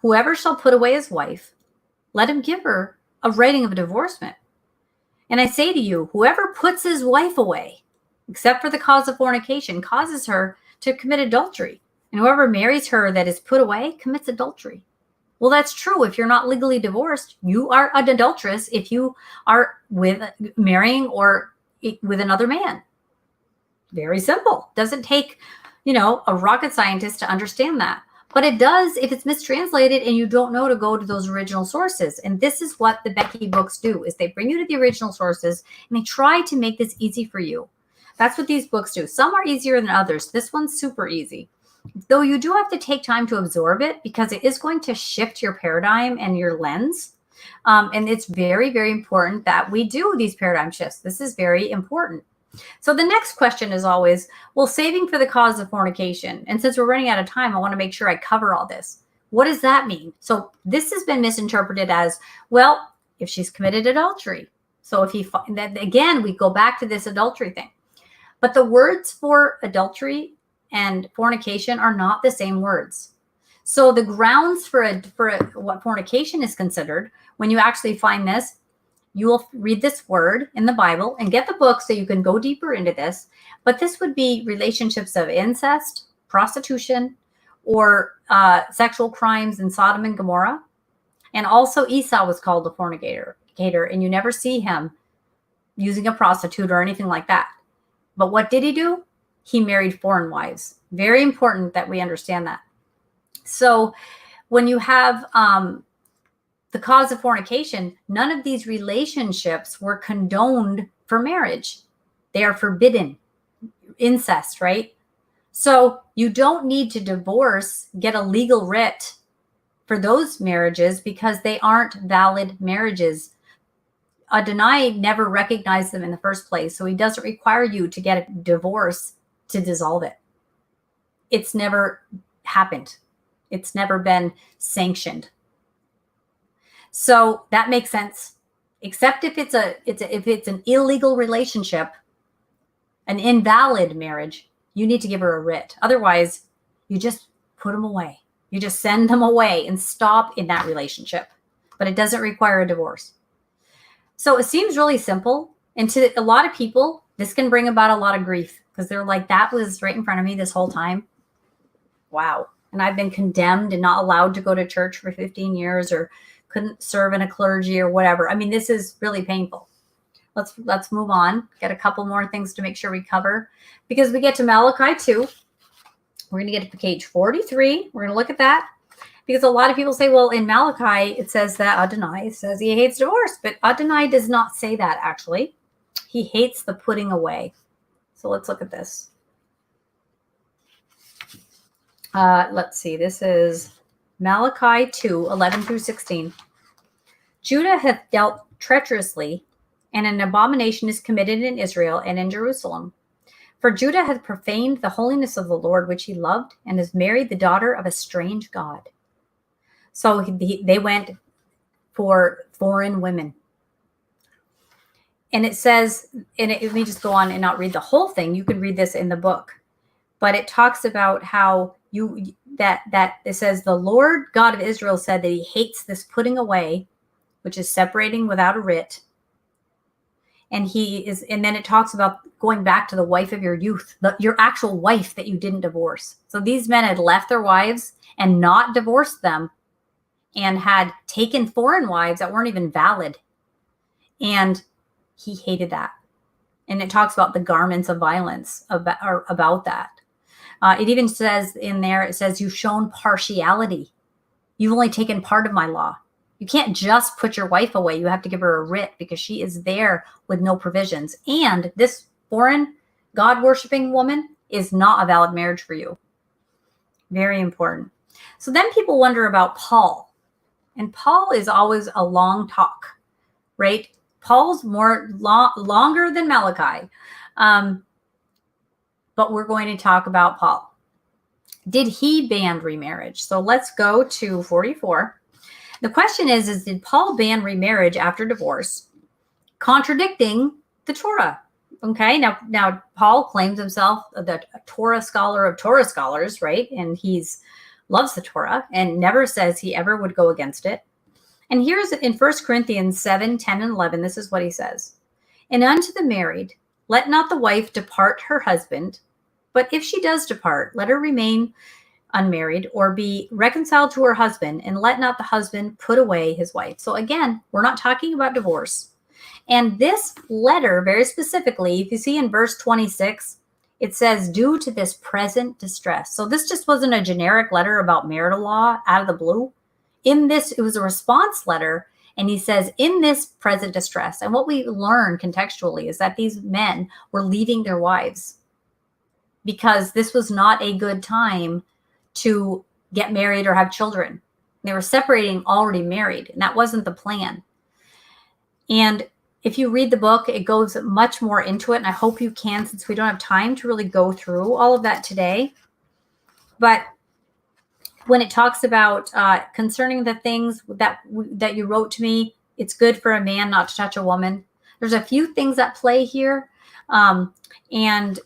S1: whoever shall put away his wife, let him give her a writing of divorcement. And I say to you, whoever puts his wife away, except for the cause of fornication, causes her to commit adultery. And whoever marries her that is put away commits adultery. Well, that's true. If you're not legally divorced, you are an adulteress if you are marrying or with another man. Very simple. Doesn't take, a rocket scientist to understand that. But it does if it's mistranslated and you don't know to go to those original sources. And this is what the Becky books do, is they bring you to the original sources and they try to make this easy for you. That's what these books do. Some are easier than others. This one's super easy. Though you do have to take time to absorb it because it is going to shift your paradigm and your lens. And it's very, very important that we do these paradigm shifts. This is very important. So the next question is always, well, saving for the cause of fornication. And since we're running out of time, I want to make sure I cover all this. What does that mean? So this has been misinterpreted as, well, if she's committed adultery. So again, we go back to this adultery thing. But the words for adultery and fornication are not the same words. So the grounds for what fornication is considered, when you actually find this, you will read this word in the Bible and get the book so you can go deeper into this. But this would be relationships of incest, prostitution, or sexual crimes in Sodom and Gomorrah. And also Esau was called a fornicator, and you never see him using a prostitute or anything like that. But what did he do? He married foreign wives. Very important that we understand that. So when you have the cause of fornication, none of these relationships were condoned for marriage. They are forbidden. Incest, right? So you don't need to get a legal writ for those marriages because they aren't valid marriages. Adonai never recognized them in the first place, so he doesn't require you to get a divorce to dissolve it. It's never happened. It's never been sanctioned. So that makes sense, except if it's an illegal relationship, an invalid marriage, you need to give her a writ. Otherwise, you just put them away. You just send them away and stop in that relationship. But it doesn't require a divorce. So it seems really simple. And to a lot of people, this can bring about a lot of grief because they're like, that was right in front of me this whole time. Wow. And I've been condemned and not allowed to go to church for 15 years or couldn't serve in a clergy or whatever. I mean, this is really painful. Let's move on. Get a couple more things to make sure we cover because we get to Malachi 2. We're going to get to page 43. We're going to look at that because a lot of people say, well, in Malachi, it says that Adonai says he hates divorce, but Adonai does not say that actually. He hates the putting away. So let's look at this. Let's see. This is Malachi 2, 11 through 16. Judah hath dealt treacherously, and an abomination is committed in Israel and in Jerusalem. For Judah hath profaned the holiness of the Lord, which he loved, and has married the daughter of a strange god. So they went for foreign women. And it says, let me just go on and not read the whole thing. You can read this in the book. But it talks about how that it says the Lord God of Israel said that he hates this putting away, which is separating without a writ. And then it talks about going back to the wife of your youth, your actual wife that you didn't divorce. So these men had left their wives and not divorced them and had taken foreign wives that weren't even valid. And he hated that. And it talks about the garments of violence about that. It even says in there, it says, you've shown partiality. You've only taken part of my law. You can't just put your wife away. You have to give her a writ because she is there with no provisions. And this foreign God-worshiping woman is not a valid marriage for you. Very important. So then people wonder about Paul. And Paul is always a long talk, right? Paul's longer than Malachi. But we're going to talk about Paul. Did he ban remarriage? So let's go to 44. The question is did Paul ban remarriage after divorce, contradicting the Torah? Okay, now Paul claims himself the Torah scholar of Torah scholars, right? And loves the Torah and never says he ever would go against it. And here's in 1 Corinthians 7, 10, and 11, this is what he says. And unto the married, let not the wife depart her husband. But if she does depart, let her remain unmarried or be reconciled to her husband, and let not the husband put away his wife. So again, we're not talking about divorce. And this letter, very specifically, if you see in verse 26, it says, due to this present distress. So this just wasn't a generic letter about marital law out of the blue. In this, it was a response letter. And he says, in this present distress. And what we learn contextually is that these men were leaving their wives because this was not a good time to get married or have children. They were separating already married, and that wasn't the plan. And if you read the book, it goes much more into it, and I hope you can, since we don't have time to really go through all of that today. But when it talks about concerning the things that you wrote to me, it's good for a man not to touch a woman. There's a few things at play here, and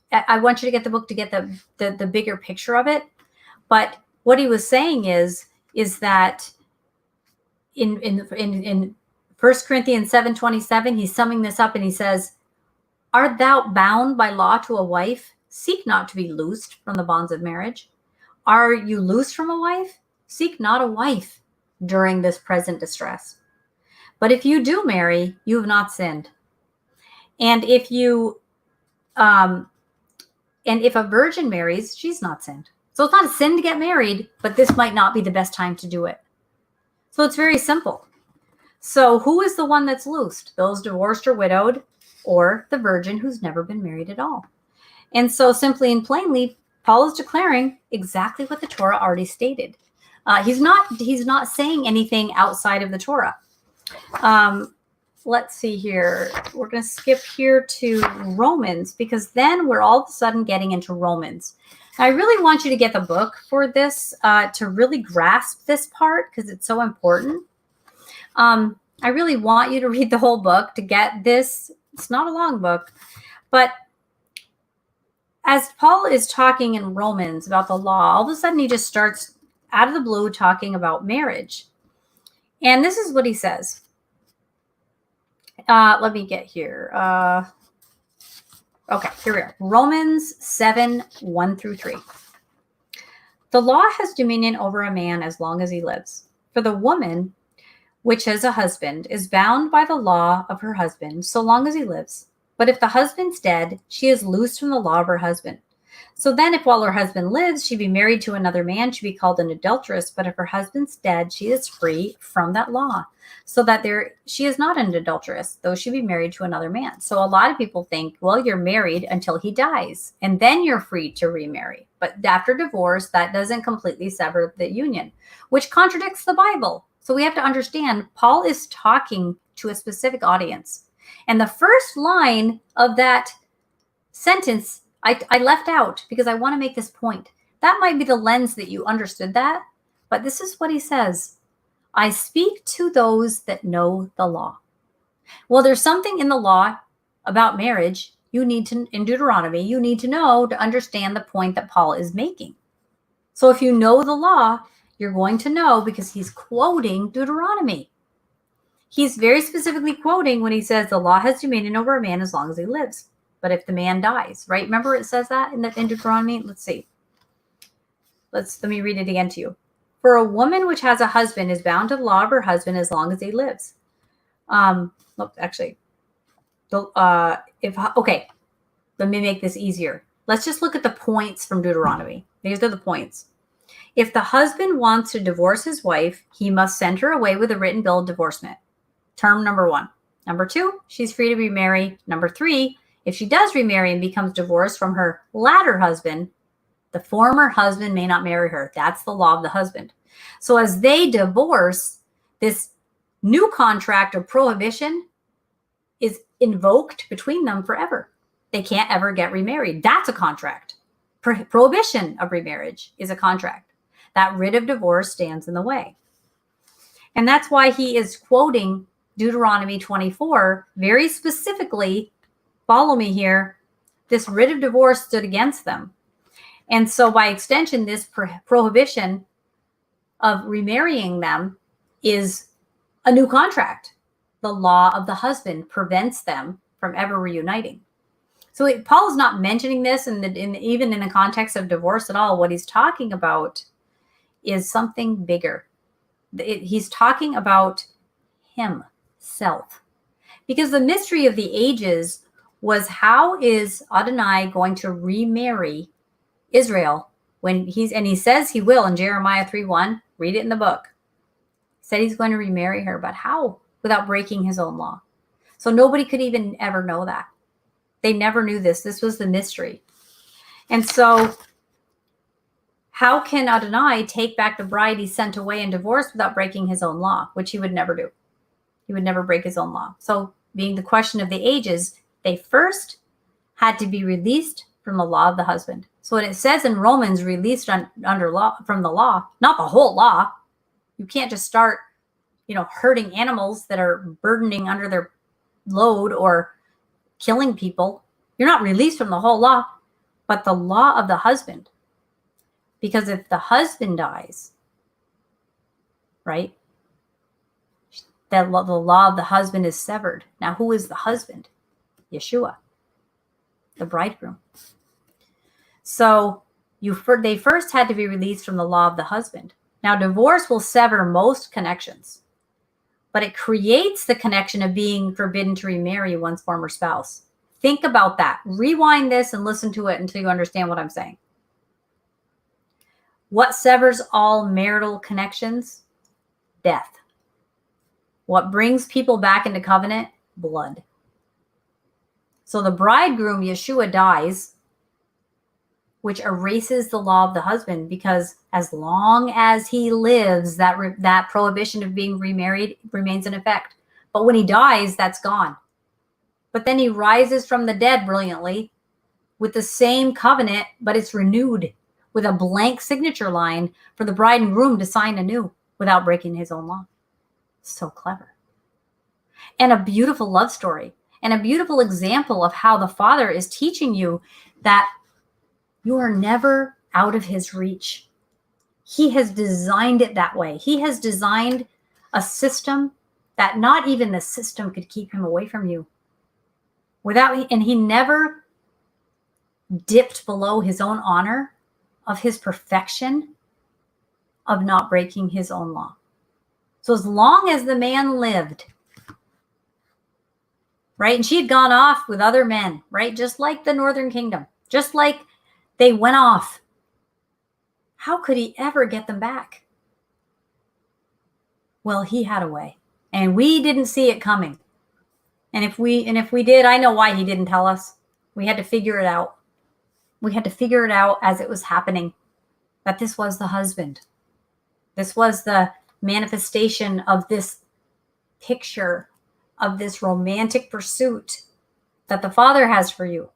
S1: I want you to get the book to get the bigger picture of it. But what he was saying is that in 1 Corinthians 7:27, he's summing this up and he says, art thou bound by law to a wife? Seek not to be loosed from the bonds of marriage. Are you loosed from a wife? Seek not a wife during this present distress. But if you do marry, you have not sinned. And if a virgin marries, she's not sinned. So it's not a sin to get married, but this might not be the best time to do it. So it's very simple. So who is the one that's loosed? Those divorced or widowed, or the virgin who's never been married at all. And so simply and plainly, Paul is declaring exactly what the Torah already stated. He's not saying anything outside of the Torah. Let's see here. We're going to skip here to Romans, because then we're all of a sudden getting into Romans. I really want you to get the book for this to really grasp this part, because it's so important. I really want you to read the whole book to get this. It's not a long book, but as Paul is talking in Romans about the law, all of a sudden he just starts out of the blue talking about marriage. And this is what he says. Let me get here. Okay, here we are. Romans 7:1-3. The law has dominion over a man as long as he lives. For the woman, which has a husband, is bound by the law of her husband so long as he lives. But if the husband's dead, she is loosed from the law of her husband. So then if while her husband lives, she be married to another man, she be called an adulteress. But if her husband's dead, she is free from that law. So that she is not an adulteress, though she be married to another man. So a lot of people think, well, you're married until he dies, and then you're free to remarry. But after divorce, that doesn't completely sever the union, which contradicts the Bible. So we have to understand, Paul is talking to a specific audience. And the first line of that sentence, I left out because I want to make this point. That might be the lens that you understood that, but this is what he says. I speak to those that know the law. Well, there's something in the law about marriage in Deuteronomy, you need to know to understand the point that Paul is making. So if you know the law, you're going to know, because he's quoting Deuteronomy. He's very specifically quoting when he says the law has dominion over a man as long as he lives. But if the man dies, right? Remember it says that in Deuteronomy? Let's see. Let me read it again to you. For a woman which has a husband is bound to the law of her husband as long as he lives. Okay, let me make this easier. Let's just look at the points from Deuteronomy. These are the points. If the husband wants to divorce his wife, he must send her away with a written bill of divorcement. Term number 1. Number 2, she's free to remarry. Number 3, if she does remarry and becomes divorced from her latter husband, the former husband may not marry her. That's the law of the husband. So as they divorce, this new contract of prohibition is invoked between them forever. They can't ever get remarried. That's a contract. Prohibition of remarriage is a contract. That writ of divorce stands in the way. And that's why he is quoting Deuteronomy 24 very specifically. Follow me here. This writ of divorce stood against them. And so by extension, this prohibition of remarrying them is a new contract. The law of the husband prevents them from ever reuniting. So Paul's not mentioning this even in the context of divorce at all. What he's talking about is something bigger. He's talking about himself. Because the mystery of the ages was, how is Adonai going to remarry Israel he says he will in Jeremiah 3:1. Read it in the book. He said he's going to remarry her, but how? Without breaking his own law. So nobody could even ever know that. They never knew this. This was the mystery. And so how can Adonai take back the bride he sent away in divorce without breaking his own law, which he would never do? He would never break his own law. So being the question of the ages, they first had to be released from the law of the husband. So when it says in Romans, released under law, from the law, not the whole law. You can't just start, hurting animals that are burdening under their load or killing people. You're not released from the whole law, but the law of the husband. Because if the husband dies, right, the law of the husband is severed. Now, who is the husband? Yeshua, the bridegroom. So they first had to be released from the law of the husband. Now, divorce will sever most connections, but it creates the connection of being forbidden to remarry one's former spouse. Think about that. Rewind this and listen to it until you understand what I'm saying. What severs all marital connections? Death. What brings people back into covenant? Blood. So the bridegroom, Yeshua, dies, which erases the law of the husband, because as long as he lives, that prohibition of being remarried remains in effect. But when he dies, that's gone. But then he rises from the dead brilliantly with the same covenant, but it's renewed with a blank signature line for the bride and groom to sign anew without breaking his own law. So clever. And a beautiful love story, and a beautiful example of how the Father is teaching you that you are never out of his reach. He has designed it that way. He has designed a system that not even the system could keep him away from you. And he never dipped below his own honor of his perfection of not breaking his own law. So as long as the man lived, right? And she had gone off with other men, right? Just like the Northern Kingdom, just like they went off. How could he ever get them back? Well, he had a way, and we didn't see it coming. And if we did, I know why he didn't tell us. We had to figure it out. We had to figure it out as it was happening, that this was the husband. This was the manifestation of this picture of this romantic pursuit that the Father has for you,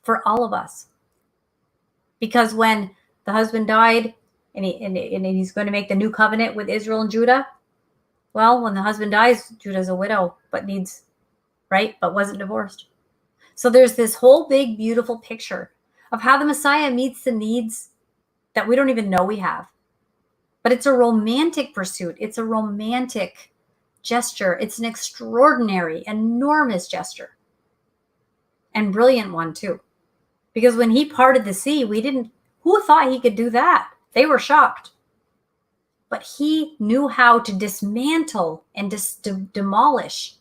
S1: for all of us. Because when the husband died and he's going to make the new covenant with Israel and Judah, well, when the husband dies, Judah's a widow, but wasn't divorced. So there's this whole big, beautiful picture of how the Messiah meets the needs that we don't even know we have. But it's a romantic pursuit. It's a romantic gesture. It's an extraordinary, enormous gesture. And brilliant one, too. Because when he parted the sea, who thought he could do that? They were shocked. But he knew how to dismantle and demolish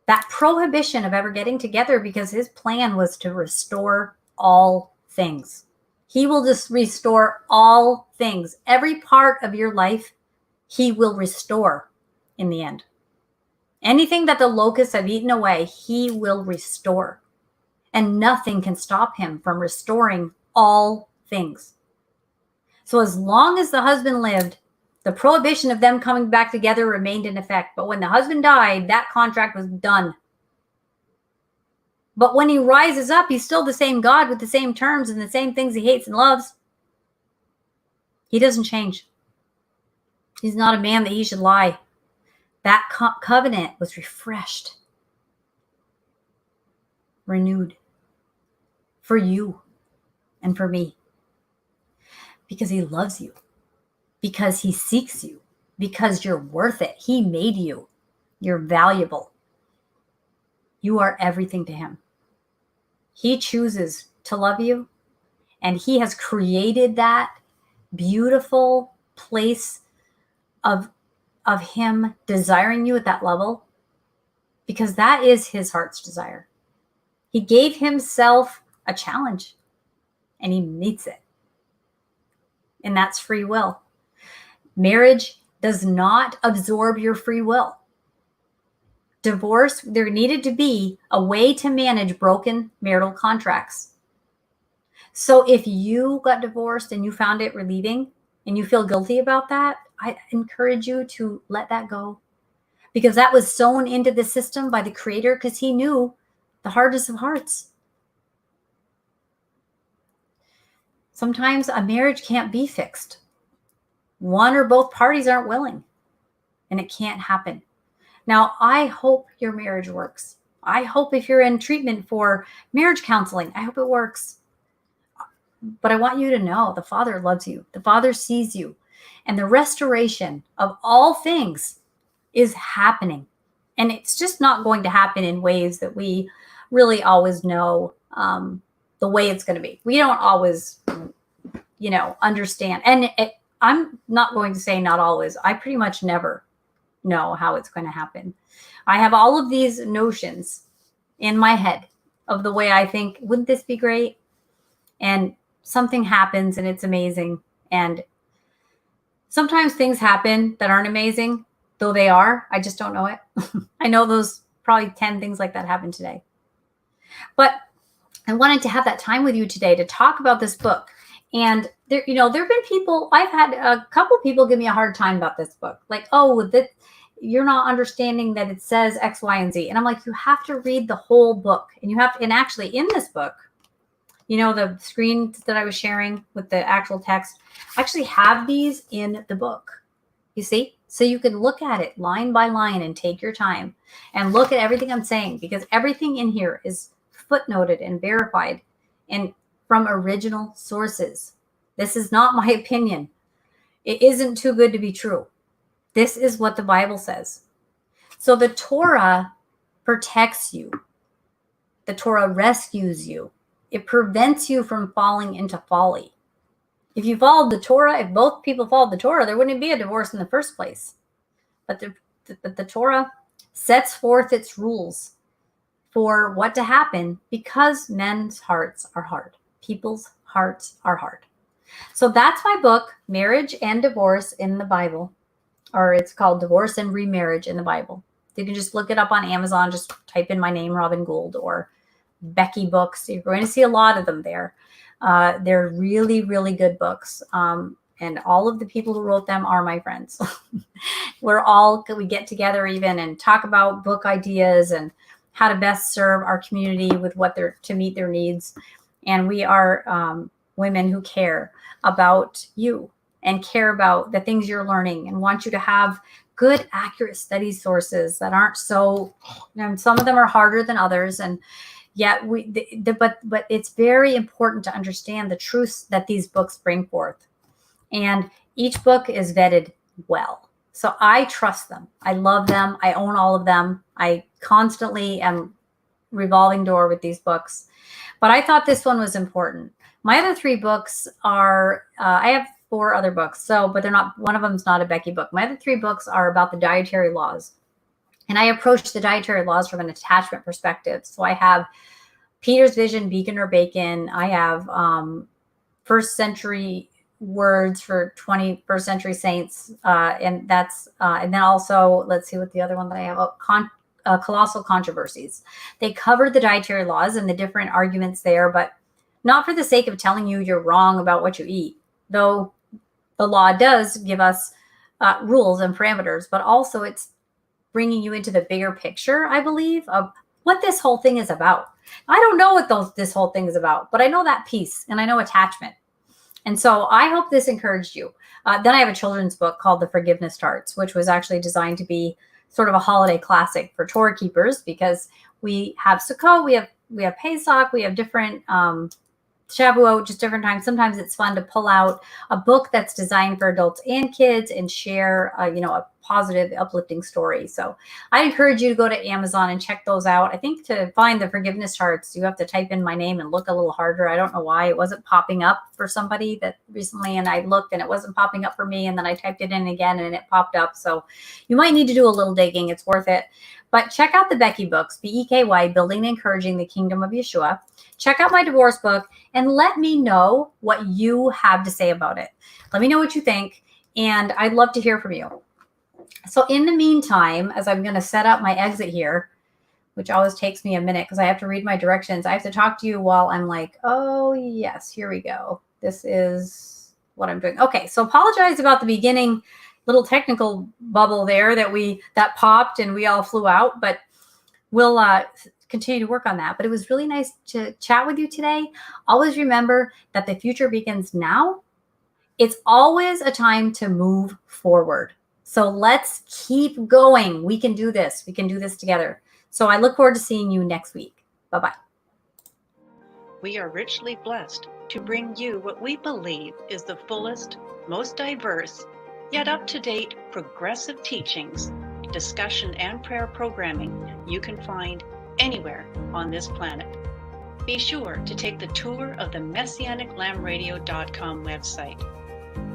S1: that prohibition of ever getting together, because his plan was to restore all things. He will just restore all things. Every part of your life, he will restore in the end. Anything that the locusts have eaten away, he will restore. And nothing can stop him from restoring all things. So as long as the husband lived, the prohibition of them coming back together remained in effect. But when the husband died, that contract was done. But when he rises up, he's still the same God with the same terms and the same things he hates and loves. He doesn't change. He's not a man that he should lie. That covenant was refreshed, renewed for you and for me. Because he loves you. Because he seeks you. Because you're worth it. He made you. You're valuable. You are everything to him. He chooses to love you, and he has created that beautiful place of him desiring you at that level, because that is his heart's desire. He gave himself a challenge and he meets it. And that's free will. Marriage does not absorb your free will. Divorce, there needed to be a way to manage broken marital contracts. So if you got divorced and you found it relieving and you feel guilty about that, I encourage you to let that go, because that was sown into the system by the Creator, because he knew the hardest of hearts. Sometimes a marriage can't be fixed. One or both parties aren't willing, and it can't happen. Now, I hope your marriage works. I hope if you're in treatment for marriage counseling, I hope it works. But I want you to know the Father loves you. The Father sees you. And the restoration of all things is happening. And it's just not going to happen in ways that we really always know the way it's going to be. We don't always, understand. And I'm not going to say not always. I pretty much never know how it's going to happen. I have all of these notions in my head of the way I think, wouldn't this be great? And something happens and it's amazing. And sometimes things happen that aren't amazing, though they are. I just don't know it. I know those probably 10 things like that happen today. But I wanted to have that time with you today to talk about this book. And there have been people, I've had a couple people give me a hard time about this book. Like, you're not understanding that it says X, Y, and Z. And I'm like, you have to read the whole book. And actually in this book, the screen that I was sharing with the actual text, I actually have these in the book. You see? So you can look at it line by line and take your time and look at everything I'm saying, because everything in here is footnoted and verified and from original sources. This is not my opinion. It isn't too good to be true. This is what the Bible says. So the Torah protects you. The Torah rescues you. It prevents you from falling into folly. If you followed the Torah, if both people followed the Torah, there wouldn't be a divorce in the first place. But the Torah sets forth its rules for what to happen, because men's hearts are hard. People's hearts are hard. So that's my book, Marriage and Divorce in the Bible, or it's called Divorce and Remarriage in the Bible. You can just look it up on Amazon. Just type in my name, Robin Gould, or Becky Books. You're going to see a lot of them there. They're really, really good books. And all of the people who wrote them are my friends. We get together even and talk about book ideas and how to best serve our community with to meet their needs. And we are women who care about you and care about the things you're learning and want you to have good, accurate study sources that aren't so, some of them are harder than others. And yet but it's very important to understand the truths that these books bring forth. And each book is vetted well. So I trust them. I love them. I own all of them. I constantly am revolving door with these books. But I thought this one was important. My other 3 books are, I have 4 other books. But they're not, one of them is not a Becky book. My other 3 books are about the dietary laws. And I approach the dietary laws from an attachment perspective. So I have Peter's Vision, Beacon or Bacon. I have first century words for 21st century saints. And then also, let's see what the other one that I have, Colossal Controversies. They cover the dietary laws and the different arguments there, but not for the sake of telling you you're wrong about what you eat, though the law does give us rules and parameters, but also it's bringing you into the bigger picture, I believe, of what this whole thing is about. I don't know what this whole thing is about, but I know that piece and I know attachment. And so I hope this encouraged you. Then I have a children's book called The Forgiveness Tarts, which was actually designed to be sort of a holiday classic for Torah keepers, because we have Sukkot, we have Pesach, we have different Shavuot, just different times. Sometimes it's fun to pull out a book that's designed for adults and kids and share, a positive, uplifting story. So I encourage you to go to Amazon and check those out. I think to find the forgiveness charts, you have to type in my name and look a little harder. I don't know why it wasn't popping up for somebody that recently, and I looked and it wasn't popping up for me, and then I typed it in again and it popped up. So you might need to do a little digging. It's worth it. But check out the Becky books, BEKY, Building and Encouraging the Kingdom of Yeshua. Check out my divorce book and let me know what you have to say about it. Let me know what you think, and I'd love to hear from you. So in the meantime, as I'm going to set up my exit here, which always takes me a minute because I have to read my directions, I have to talk to you while I'm like, oh, yes, here we go. This is what I'm doing. Okay, so apologize about the beginning little technical bubble there that popped and we all flew out, but we'll continue to work on that. But it was really nice to chat with you today. Always remember that the future begins now. It's always a time to move forward. So let's keep going. We can do this. We can do this together. So I look forward to seeing you next week. Bye-bye.
S2: We are richly blessed to bring you what we believe is the fullest, most diverse, yet up-to-date progressive teachings, discussion, and prayer programming you can find anywhere on this planet. Be sure to take the tour of the MessianicLambRadio.com website.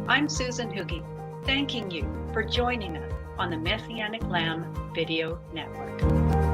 S2: I'm Susan Hoogie, thanking you for joining us on the Messianic Lamb Video Network.